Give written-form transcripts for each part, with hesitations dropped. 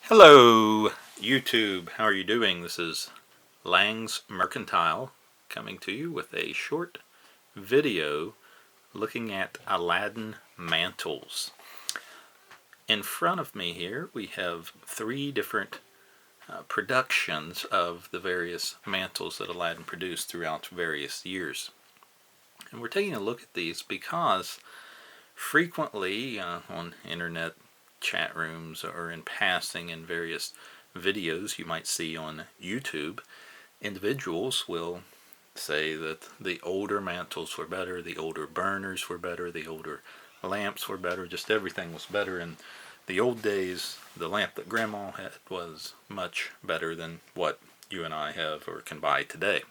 Hello, YouTube. How are you doing? This is Lang's Mercantile coming to you with a short video looking at Aladdin mantles. In front of me here we have three different productions of the various mantles that Aladdin produced throughout various years. And we're taking a look at these because frequently on internet chat rooms or in passing in various videos you might see on YouTube, individuals will say that the older mantles were better, the older burners were better, the older lamps were better, just everything was better. In the old days, the lamp that Grandma had was much better than what you and I have or can buy today.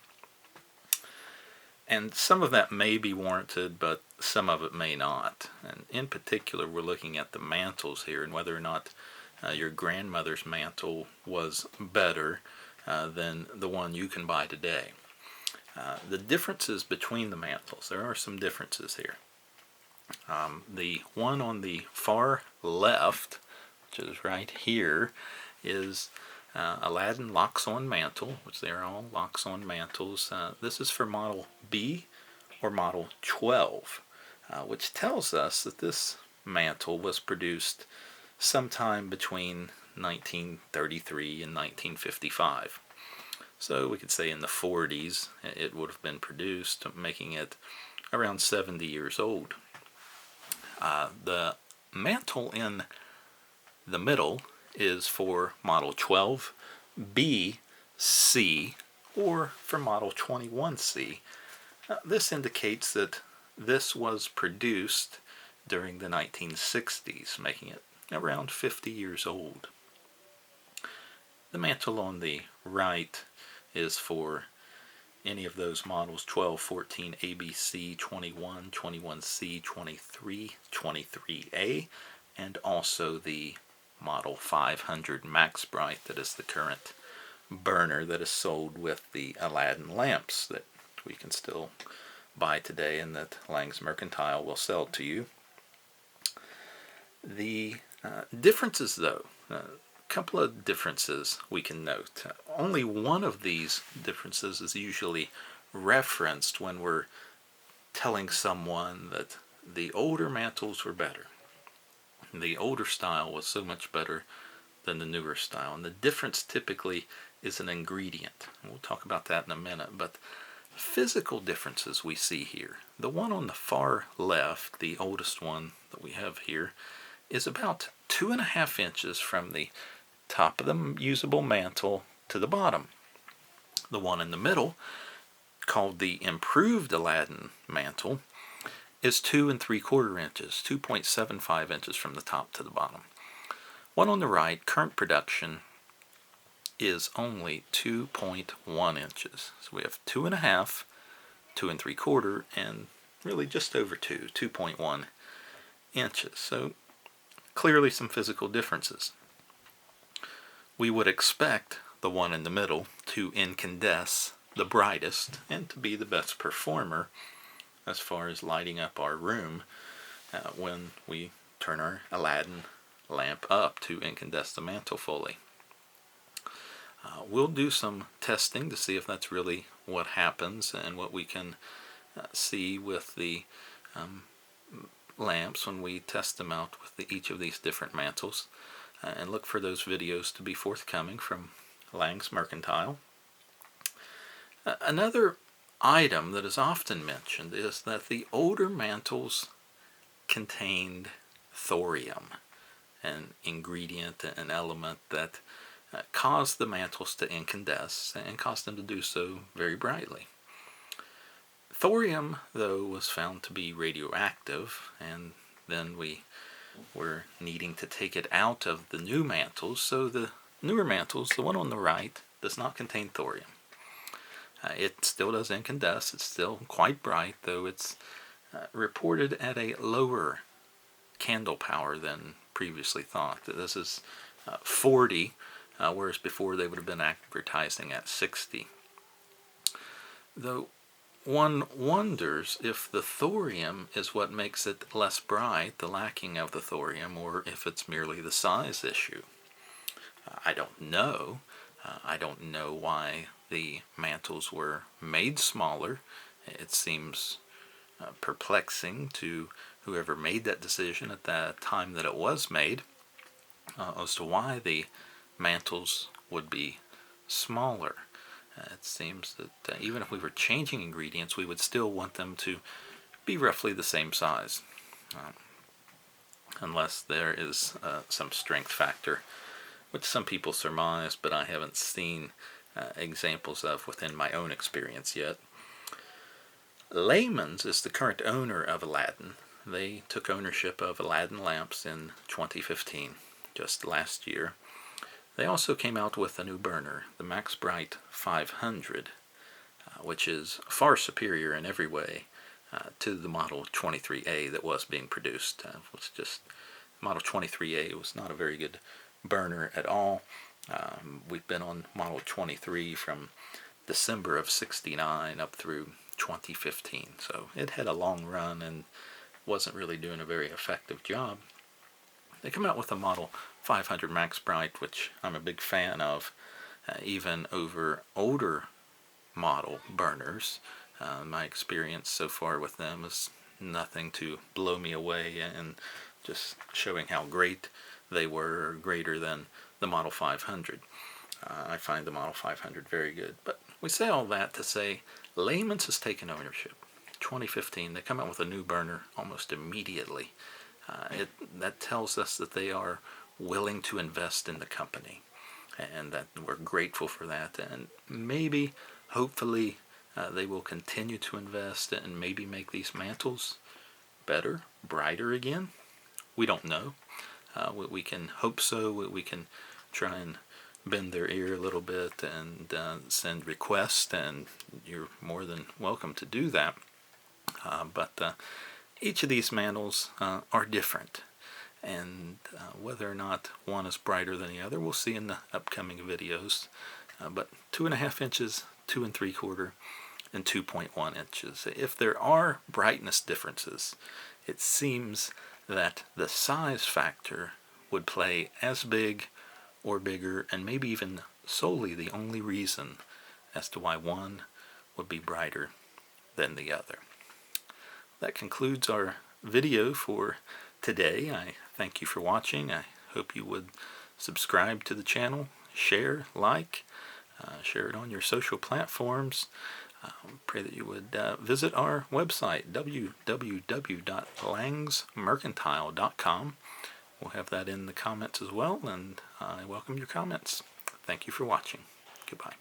And some of that may be warranted, but some of it may not. And in particular, we're looking at the mantles here and whether or not your grandmother's mantle was better than the one you can buy today. The differences between the mantles, there are some differences here. The one on the far left, which is right here, is Aladdin Locks-On Mantle, which they are all locks-on mantles. This is for model B or model 12, which tells us that this mantle was produced sometime between 1933 and 1955. So we could say in the 40s it would have been produced, making it around 70 years old. The mantle in the middle is for model 12B, C, or for model 21C. This indicates that this was produced during the 1960s, making it around 50 years old. The mantle on the right is for any of those models: 12, 14, ABC, 21, 21C, 23, 23A, and also the Model 500 Max Bright that is the current burner that is sold with the Aladdin lamps that we can still buy today and that Lang's Mercantile will sell to you. The differences, though, a couple of differences we can note. Only one of these differences is usually referenced when we're telling someone that the older mantles were better. The older style was so much better than the newer style, and the difference typically is an ingredient. We'll talk about that in a minute, but physical differences we see here. The one on the far left, the oldest one that we have here, is about 2.5 inches from the top of the usable mantle to the bottom. The one in the middle, called the improved Aladdin mantle, is 2 3/4 inches, 2.75 inches from the top to the bottom. One on the right, current production, is only 2.1 inches. So we have 2.5, 2 3/4, and really just over 2.1 inches. So clearly some physical differences. We would expect the one in the middle to incandesce the brightest and to be the best performer as far as lighting up our room when we turn our Aladdin lamp up to incandesce the mantle fully. We'll do some testing to see if that's really what happens and what we can see with the lamps when we test them out with each of these different mantles, and look for those videos to be forthcoming from Lang's Mercantile. Another item that is often mentioned is that the older mantles contained thorium, an ingredient, an element that caused the mantles to incandesce and caused them to do so very brightly. Thorium, though, was found to be radioactive, and then we were needing to take it out of the new mantles, so the newer mantles, the one on the right, does not contain thorium. It still does incandesce. It's still quite bright, though it's reported at a lower candle power than previously thought. This is 40, whereas before they would have been advertising at 60. Though one wonders if the thorium is what makes it less bright, the lacking of the thorium, or if it's merely the size issue. I don't know. I don't know why the mantles were made smaller. It seems perplexing to whoever made that decision at the time that it was made as to why the mantles would be smaller. It seems that even if we were changing ingredients, we would still want them to be roughly the same size, unless there is some strength factor, which some people surmise, but I haven't seen examples of within my own experience yet. Layman's is the current owner of Aladdin. They took ownership of Aladdin Lamps in 2015, just last year. They also came out with a new burner, the Max Bright 500, which is far superior in every way to the Model 23A that was being produced. Model 23A was not a very good burner at all. We've been on Model 23 from December of '69 up through 2015, so it had a long run and wasn't really doing a very effective job. They come out with a Model 500 Max Bright, which I'm a big fan of, even over older model burners. My experience so far with them is nothing to blow me away, and just showing how great they were, or greater than the Model 500. I find the Model 500 very good. But we say all that to say Layman's has taken ownership. 2015, they come out with a new burner almost immediately. That tells us that they are willing to invest in the company, and that we're grateful for that. And maybe, hopefully, they will continue to invest and maybe make these mantles better, brighter again. We don't know. We can hope so. We can try and bend their ear a little bit and send requests, and you're more than welcome to do that. But each of these mantles are different, and whether or not one is brighter than the other, we'll see in the upcoming videos. But 2.5 inches, 2 3/4, and 2.1 inches. If there are brightness differences, it seems that the size factor would play as big or bigger, and maybe even solely the only reason as to why one would be brighter than the other. That concludes our video for today. I thank you for watching. I hope you would subscribe to the channel, share, like, share it on your social platforms. Pray that you would visit our website, www.langsmercantile.com. We'll have that in the comments as well, and I welcome your comments. Thank you for watching. Goodbye.